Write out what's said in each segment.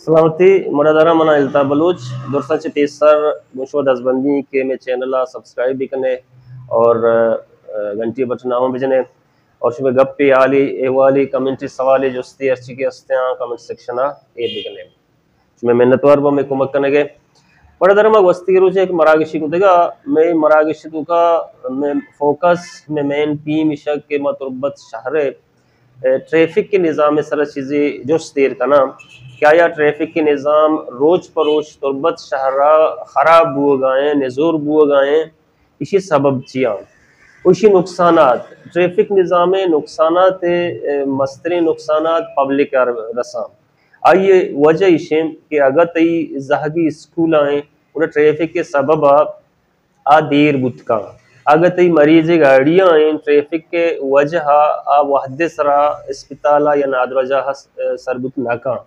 सलामती मुरादारा मना इल्ता बलूच दुरसा चे पेसर मुशवा दसबंदी के में चैनल सब्सक्राइब भी करने और घंटी बटनाओं भेजने और शुभ गप्पी आली एवाली कमेंट्री सवाली जुस्ती अर्ची के अस्ते कमेंट सेक्शन ए भी करने शुभ मेहनतवार में कुमक करने के मुरादारा में वस्ती के रुचे एक मरागिशी को देगा मैं मरागिशी तो का मैं फोकस में मेन पीम इशक के मतुरबत शहरे ट्रैफिक के निज़ाम सर चीज़ें जो देर का ना क्या या ट्रैफिक के निज़ाम रोज पर रोज तुरबत शहरा ख़राब बुआ गाएँ नज़ूर बुआ गाएँ इसी सबब चिया उसी नुकसानात ट्रैफिक निज़ाम नुकसानात मस्तरी नुकसानात पब्लिक रसा आइए वजह इशे कि अगर तई जहगी स्कूल आए उन्हें ट्रैफिक के सबब आ देर बुतका अगर तई मरीज गाड़ियाँ आए ट्रैफिक के वजह आ वहदे सरा अस्पताल या नादरजा सरबुत नाका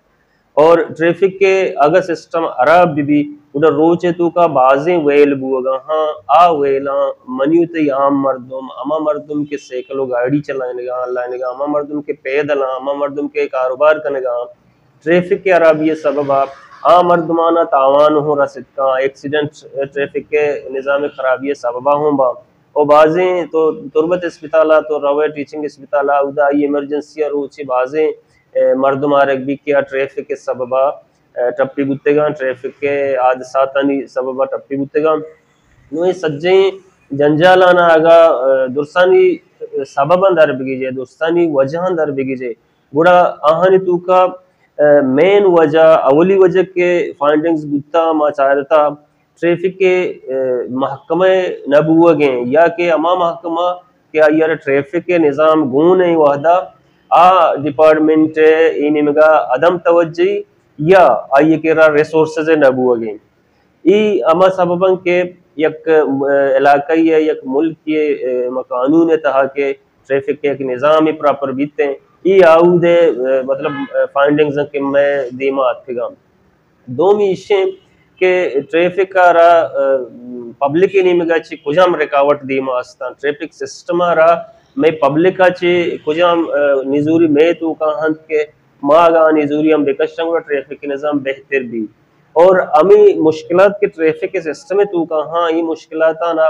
और ट्रैफिक के अगर सिस्टम अरब भी उधर रोचे तो का बाजें वेल बुगा हाँ आ वेला मनियु तई आम मर्दुम अमा मर्दुम के सैकड़ों गाड़ी चलानेगा लानेगा अमा मर्दुम के पैदल अमा मर्दुम के कारोबार करेगा ट्रैफिक के अरब ये सबब आ मर्दमाना तावान हो रसिद का एक्सीडेंट ट्रैफिक के निज़ाम खराबी सबबा हूँ बा और बाजें तो तुरबत अस्पताल तो रवे टीचिंग अस्पताल उदा इमरजेंसी रोचे बाजें मर्दम आरक भी किया ट्रैफिक के सबबा टप्पी गुत्तेगा ट्रैफिक के हादसातानी सबबा टप्पी गुत्तेगा नो सज्जे जंजालाना आगा दुरसानी सबबन दर बिगीजे दुरसानी वजह दर बिगीजे गुड़ा आहानी तू का मेन वजह अवली वजह के फाइंडिंग्स गुत्ता मा चाहता ट्रैफिक के महकमे नबुअगे या के अमा महकमा क्या यार ट्रैफिक के निज़ाम गुण वहदा आ डिपार्टमेंट इनमेगा अदम तवज्जी या आइए के रिसोर्सेज नबुअगे ई अमा सबबन के यक इलाकाई है यक मुल्क के कानून तहा के ट्रैफिक के एक निज़ाम प्रॉपर बीते ई आउदे मतलब फाइंडिंग्स के मैं दीमा आतेगा दो मीशे के ट्रैफिक का रा पब्लिक निमगाची कुजाम रिकावट दीमा आस्ता ट्रैफिक सिस्टम रा मैं पब्लिक ची कुजाम निजूरी में तो कहां के मागा निजूरी हम बेकशंग ट्रैफिक के निज़ाम बेहतर भी और अमी मुश्किलात के ट्रैफिक के सिस्टम तो कहां ये मुश्किलात ना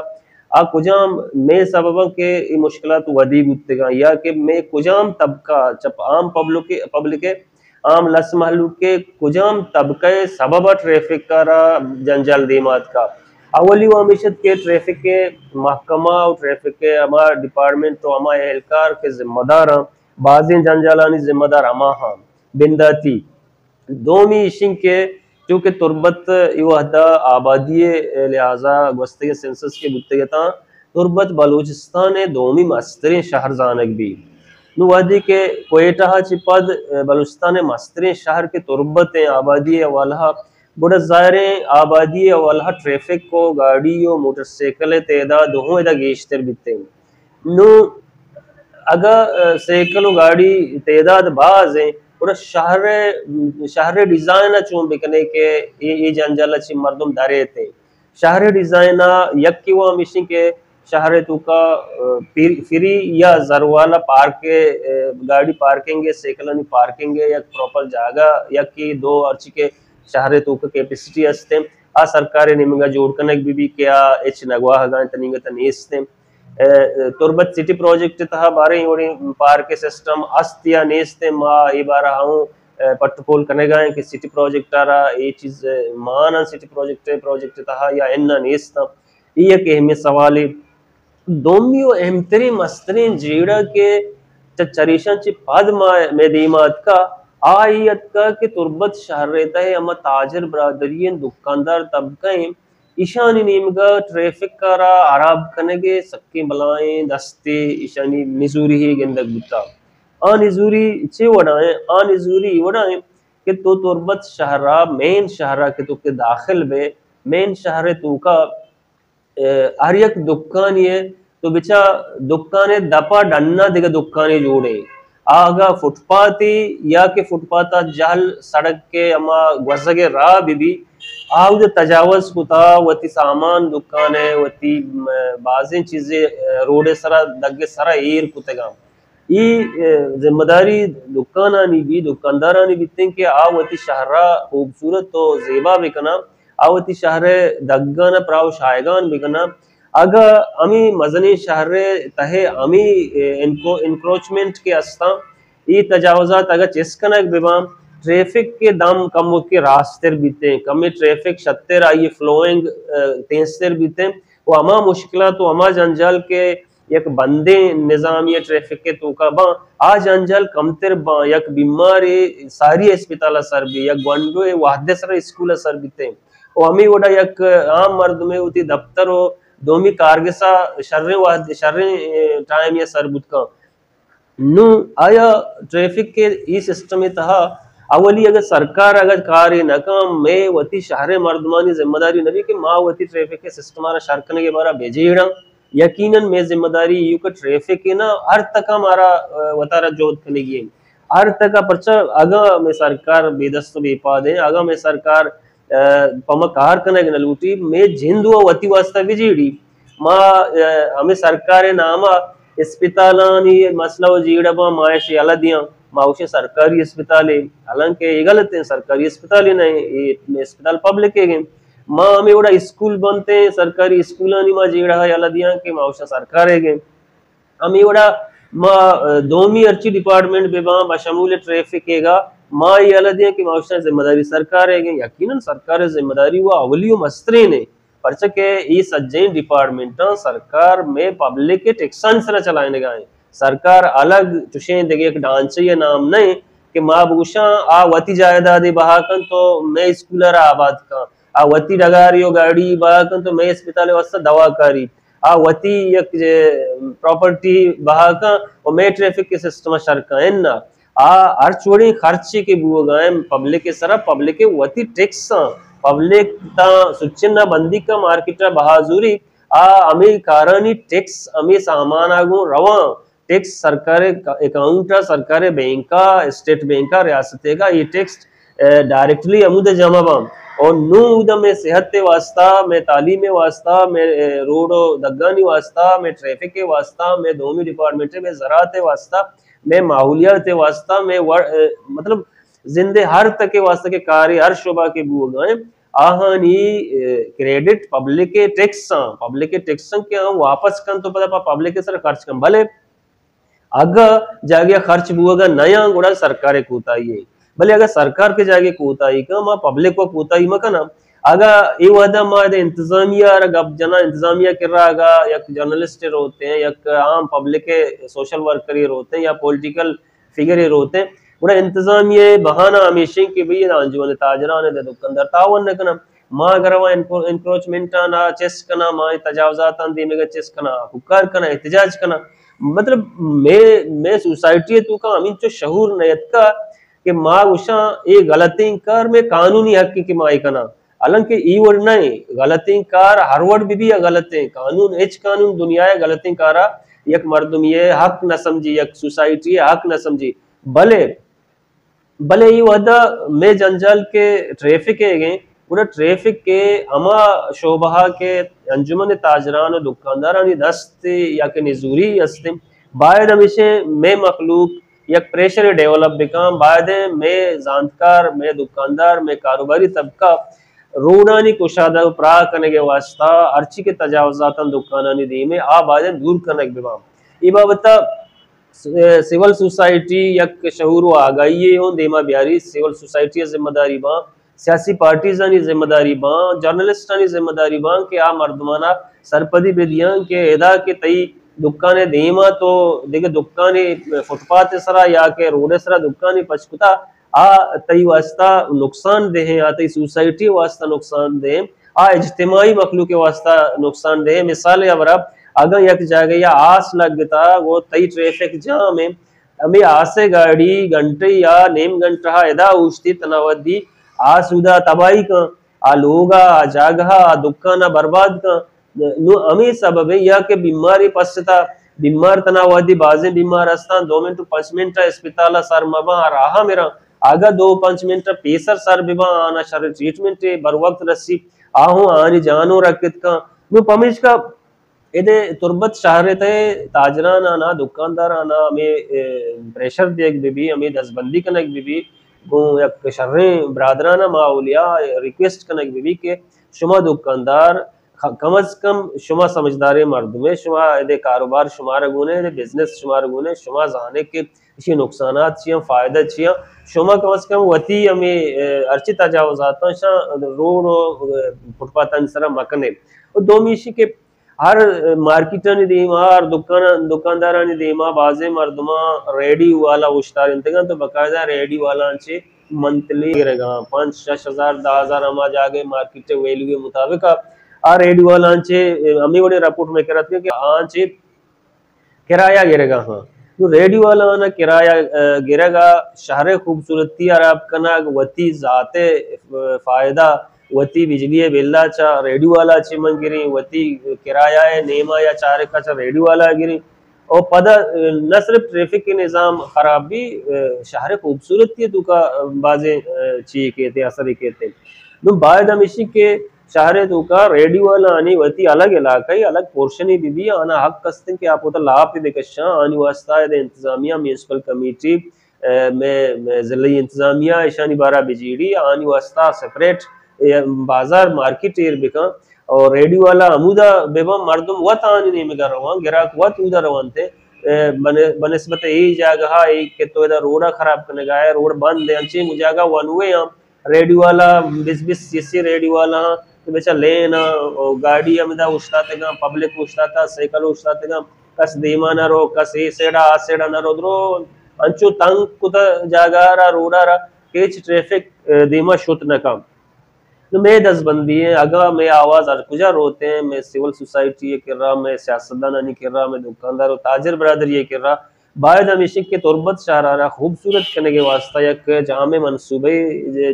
आ कुजाम में सबब के ये मुश्किलात वदी गुत्तेगा या कि मैं कुजाम तबका जब आम पब्लिक के आम लस महलू के कुजाम तबके सबब ट्रैफिक का जंजाल दीमात का अवली वामिशत के ट्रैफिक के महकमा और ट्रैफिक के हमारा डिपार्टमेंट तो हमारे एहलकार के जिम्मेदार बाज़ें जंजालानी जिम्मेदार हमा हाँ बिंदाती दोमी इशिंग के क्योंकि तुरबत युहदा आबादी लिहाजा गस्ते सेंसस के बुत्तेगता तुरबत बलूचिस्तान दोमी मस्तरी शहर जानक भी नुवादी के कोयटा चिपद बलूचिस्तान मस्तरी शहर के तुरबत आबादी वाला बुढ़ ज़ाहिर आबादी वाला ट्रैफिक को गाड़ी और मोटरसाइकिल तदाद हों गेशतर बिते नु अगर सैकड़ों गाड़ी तदाद बाज है और शहर डिजाइन चूं बिकने के ये जंजाल ची मर्दम दारे थे शहर डिजाइन यक्की व मिशी के शहर तो का फ्री या जरवाला पार्क गाड़ी पार्किंग साइकिल पार्किंग या प्रॉपर जगह या कि दो अर्ची के शहर तो का कैपेसिटी अस्ते आ सरकार निमगा जोड़ कनक भी क्या एच नगवा हगा तनिंग तनीस्ते तुरबत सिटी प्रोजेक्ट तहा बारे योड़ी पार्क सिस्टम अस्तिया नेस्ते मा ई बारा हूं पट्टपोल कनेगा कि सिटी प्रोजेक्ट आरा ये चीज मान सिटी प्रोजेक्ट तहा या एन्ना नेस्ता ये के हमें सवाल दोमियो एमतरी मस्तरी जीड़ा के चरीशा ची पद में दीमात का आयत का कि तुरबत शहर रहता है अमा ताजर बरादरी दुकानदार तबका ईशानी नीमगा ट्रैफिक का आराब कनेगे सक्के बलाएं दस्ते ईशानी निजूरी ही गंदक बुता आ निजूरी चे वडाएं आ निजूरी वडाएं कि तो तुरबत शहरा मेन शहरा के तो के दाखिल में मेन शहर तो का हर एक दुकान ये तो बिचा दुकाने दपा डन्ना दिगा दुकाने जोड़े आगा फुटपाती या के फुटपाता जहल सड़क के अमा गजगे राह भी आउद तजावज कुता वती सामान दुकाने वती बाजें चीजें रोडे सरा दगे सरा एर कुतेगा जिम्मेदारी दुकानानी भी दुकानदारानी भी कि आवती शहरा खूबसूरत तो जेबा बिकना आवती शहरे दग्गान प्राव शायगान बिकना अगर अमी मजनी शहरे तहे अमी इनको इंक्रोचमेंट के अस्ता ये तजावजात अगर चिस्कनक बिबाम ट्रैफिक के दम कम के रास्ते बीते कम ट्रैफिक शत्तर आई फ्लोइंग तेस्तर बीते वो अमा मुश्किल तो अमा जंजाल के एक बंदे निजाम या ट्रैफिक के तो का बा आ जंजाल कमतर बा एक बीमारी सारी अस्पताल सर भी एक गंडो वाद्य सर स्कूल सर बीते वो अमी वोड़ा एक आम मर्द में उती दफ्तर हो दोमी कारगिसा शर्रे टाइम या सरबुत का नु आया ट्रैफिक के ई सिस्टम में तहा अवली अगर सरकार अगर कार्य न काम मैं वती शहर मर्दमानी जिम्मेदारी नबी कि माँ वती ट्रैफिक के सिस्टम आरा शरकने के बारा भेजेड़ा यकीनन मैं जिम्मेदारी यू का ट्रैफिक है ना हर तक हमारा वतारा जोत करने की हर तक परचा अगा में सरकार बेदस्त बेपा दे अगा में सरकार पम कार कने नलूटी मैं जिंदुआ वती वास्ता विजेड़ी माँ हमें सरकार नामा अस्पतालानी मसला जीड़बा मायश अला दिया माउशे सरकारी अस्पताल है हालांकि ये गलत है सरकारी अस्पताल ही नहीं ये अस्पताल पब्लिक है माँ हमें बड़ा स्कूल बनते हैं सरकारी स्कूल माँ जीड़ा है अला दिया कि माउशा सरकार है हमें बड़ा माँ दोमी अर्ची डिपार्टमेंट पे माँ बशमूल ट्रैफिक हैगा माँ ये अला दिया कि माउशा जिम्मेदारी सरकार है यकीनन सरकार जिम्मेदारी वो अवलियो मस्तरे ने पर्च के ये सज्जे डिपार्टमेंट सरकार में पब्लिक के टैक्सन सरा चलाने गए सरकार अलग चुशे देगे एक ढांचे ये नाम नहीं कि माँ बूशा आ वती जायदादी बहाकन तो मैं स्कूलर आबाद का आ वती डगारियो गाड़ी बहाकन तो मैं अस्पताल वास्ता दवा करी आ वती एक प्रॉपर्टी बहाका और मैं ट्रैफिक के सिस्टम शरका है ना आ हर चोड़ी खर्चे के बुआ गए पब्लिक के सरा पब्लिक के वती टैक्स पब्लिक ता सुचिन्ना बंदी का मार्केट बहाजूरी आ अमी कारणी टैक्स अमी सामान आगू रवा टैक्स सरकार अकाउंट सरकार बैंक स्टेट बैंक रियासत का ये टैक्स डायरेक्टली अमुद जमा बाम और नू उद में सेहत के वास्ता में तालीम वास्ता में रोड दग्गानी वास्ता में ट्रैफिक के वास्ता में दोमी डिपार्टमेंट में ज़राअत वास्ता में माहौलियात वास्ता में मतलब जिंदे हर तक के वास्ते के कार्य हर शोभा के बुआ गए आहानी क्रेडिट पब्लिक के टैक्स के हम वापस कन तो पता पब्लिक के सर खर्च कम भले अगर जागे खर्च बुआ नया गुड़ा सरकार कूताई है भले अगर सरकार के जागे कूताई का माँ पब्लिक को कूताई मकना अगर ये वदा माँ इंतजामिया गप जना इंतजामिया कर रहा या जर्नलिस्ट होते हैं या आम पब्लिक के सोशल वर्कर होते हैं या पॉलिटिकल फिगर होते हैं बड़ा इंतजाम ये बहाना हमेशा कि भई अंजुमन ताजरा ने दुकानदार तावन न कना माँ गरवा इंक्रोचमेंट ना चेस कना माँ तजावजात दी में चेस कना हुकार कना एहतजाज कना मतलब मैं सोसाइटी तू का अमीन जो शहूर नयत का कि माँ उषा ये गलती कर में कानूनी हक की माँ कना हालांकि ई वर्ड नहीं गलती कार हर वर्ड भी गलत है कानून एच कानून दुनिया गलती कारा एक मर्दम ये हक न समझी एक सोसाइटी हक न समझी भले भले ये वदा में जंजाल के ट्रैफिक है गए पूरा ट्रैफिक के अमा शोभा के अंजुमन ताजरान और दुकानदारानी दस्ते या के निजूरी हस्ते बाद हमेशा में मखलूक या प्रेशर डेवलप बिकाम बाद में जानकार में दुकानदार में कारोबारी तबका रोडानी कुशादा प्रा करने के वास्ता अर्ची के तजावजात दुकानानी दी में आ बाद दूर करने के बिबाम ये बाबता सिविल सोसाइटी या शहूर आगाही हो देमा बिहारी सिविल सोसाइटी जिम्मेदारी बा सियासी पार्टीजानी जिम्मेदारी बा जर्नलिस्टानी जिम्मेदारी बा के आ मर्दमाना सरपदी बेदियां के एदा के तई दुकाने देमा तो देखे दुकाने फुटपाथ सरा या के रोड सरा दुकाने पचकुता आ तई वास्ता नुकसान दे आ तई सोसाइटी वास्ता नुकसान दे आ इज्तिमाई मखलूक के वास्ता नुकसान दे मिसाल अवरा अगर यक जागे या आस लगता वो तई ट्रैफिक जाम है हमें आसे गाड़ी घंटे या नेम घंटा एदा उछती तनावदी आसुदा तबाही का आ लोगा आ जागा आ दुकाना बर्बाद का नु हमें सबब या के बीमारी पसता बीमार तनावदी बाजे बीमार अस्ता 2 मिनट 5 मिनट अस्पताल सर मबा रहा मेरा आगा 2-5 मिनट पेसर सर बिबा आना शर ट्रीटमेंट बर वक्त रसी आहू आनी जानो रखत का नु पमिश का इधे तुरबत शहरते ताजराना ना दुकानदाराना हमें प्रेशर देख बीबी हमें दसबंदी कनक बीबी गो एक शर्रे ब्रादराना माउलिया रिक्वेस्ट कनक बीबी के शुमा दुकानदार कम अज कम शुमा समझदारी मर्दमे शुमा इधे कारोबार शुमार गुने इधे बिजनेस शुमार गुने शुमा जाने के इसी नुकसानात छिया फायदा छिया शुमा कम अज कम वती हमें अर्ची तजावजात रोड फुटपाथ सरा मकने और दो मीशी के हर मार्केटनी दीमा हर दुकानदारानी दीमा बाजे मर्दमा रेडी वाला उश्तार इंतगा तो बकायदा रेडी वाला चे मंथली गिरेगा 5-6 हजार 10 हजार हम जागे मार्केट वैल्यू के मुताबिक आ रेडी वाला चे अमी बड़े रिपोर्ट में कह रहे कि हाँ चे किराया गिरेगा हाँ तो रेडी वाला ना किराया गिरेगा शहर खूबसूरती अरब कना वती जाते फायदा वती बिजली बिल्ला चा रेडियो वाला चिमन गिरी वती किराया है नेमा या चारे का चा रेडियो वाला गिरी और पदा न सिर्फ ट्रैफिक के निज़ाम खराब भी शहर खूबसूरती है तुका बाजे ची कहते असर कहते तो बाद हमेशी के शहर तुका रेडियो वाला आनी वती अलग इलाका ही अलग पोर्शन ही भी आना हक कस्ते के आप होता लाभ भी देखा आनी वास्ता है इंतजामिया म्यूनसिपल कमेटी में जिले इंतजामिया ईशानी बारा बिजीड़ी आनी वास्ता सेपरेट बाजार मार्केट एर बिका और रेडियो वाला अमुदा बेबा मर्दम वत आनी नहीं मिगा रवा गिराक वत उदा रवान थे बनस्बत यही जगह एक के तो इधर रोड़ा खराब करने गया रोड बंद है अच्छी मुझागा वनवे हम रेडियो वाला 20-20 सीसी रेडियो वाला तो बेचा लेना गाड़ी अमिदा उछताते गा पब्लिक उछताता साइकिल उछताते गा कस दीमा न रो कस ए सेड़ा आ सेड़ा न रो द्रो अंचु तंग कुता जागारा रोडारा केच ट्रैफिक दीमा शुत न काम तो मैं दसबंदी है अगर मैं आवाज अर्कुजा रोते हैं मैं सिविल सोसाइटी ये कर रहा मैं सियासतदान नहीं कर रहा मैं दुकानदार और ताजर बरादर ये कर रहा बाद हमेशा के तुरबत शाहरारा खूबसूरत करने के वास्ता एक जहाँ में मनसूबे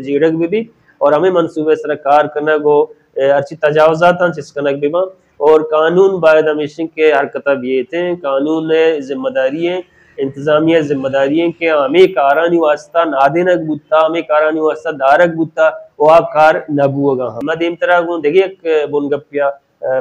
जीड़क भी और हमें मनसूबे सरकार करना गो अच्छी तजावजात चिसकनक भी और कानून बाद हमेशा के हरकत ये थे कानून जिम्मेदारी है इंतजामिया जिम्मेदारी के हमें कारानी वास्ता नादेनक बुत्ता हमें कारानी वास्ता दारक बुत्ता वह कार नबुगा हम दीम तरह गु देखिए एक बुनगप्पिया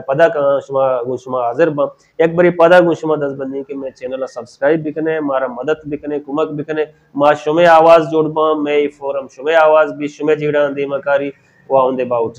पदा का शुमा गुशमा हाजिर बम एक बारी पदा गुशमा 10 बंदी के मैं चैनल सब्सक्राइब भी कने मारा मदद भी कने कुमक भी कने मा शुमे आवाज जोड़ बम मैं फोरम शुमे आवाज भी शुमे जीड़ा दीमकारी वाउंदे बाउट